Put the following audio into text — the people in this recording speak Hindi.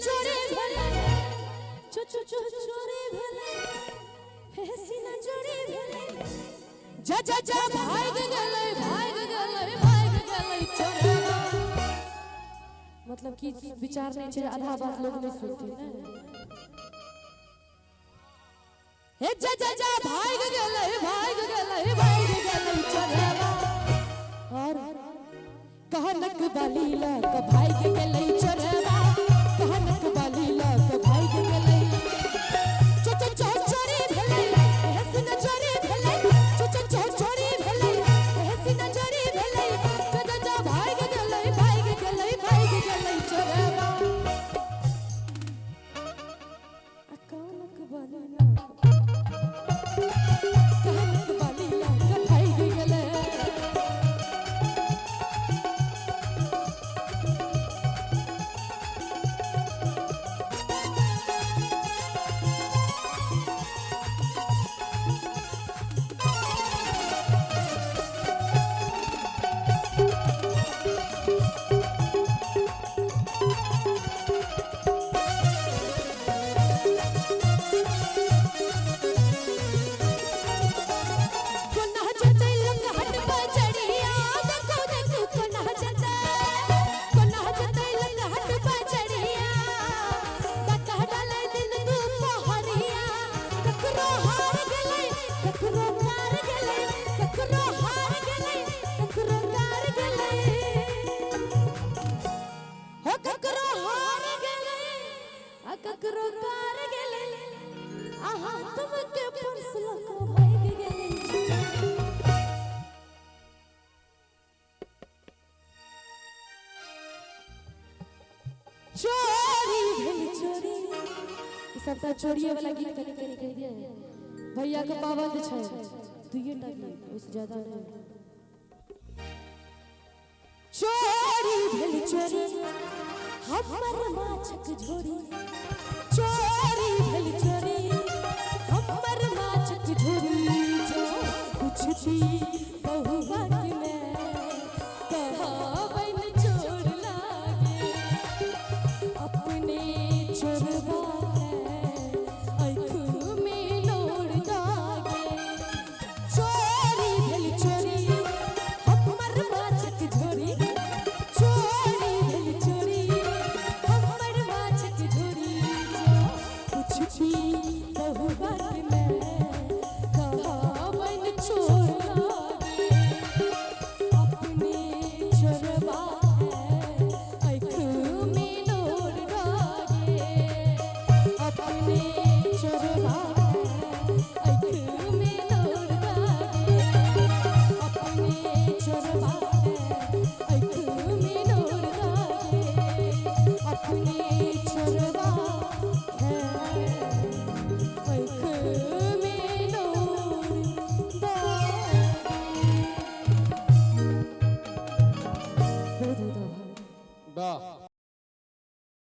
चोरी भेले चोरी भेले हे सीना चोरी भेले जा जा जा भाग गेलै चोरवा। मतलब कि विचार नहीं छे, आधा बात लोग नहीं सुनती ना। हे जा जा जा भाग गेलै चोरवा। और कहनक बाली लक भाग गेलै चोरवा, कहनक बाली लक भाग गेलै। चोरी भेलै हे सीना चोरी भेलै चोरी भेलै हे सीना चोरी भेलै जा जा जा भाग गेलै चोरवा। कहनक बाली लक भाग गेलै। सबटा चोरिए वाला गीत कनी कह दिया भैया के पाबंद छै, दुइए टा गीत उससे ज्यादा नहीं। चोरी भेल चोरी हमर माछक झोरी, चोरी भेल चोरी हमर माछक झोरी। जो पूछती बहुआ कि मैं कहावन चोर लागे अपने चोरवा बहु बात में कहावन चोर।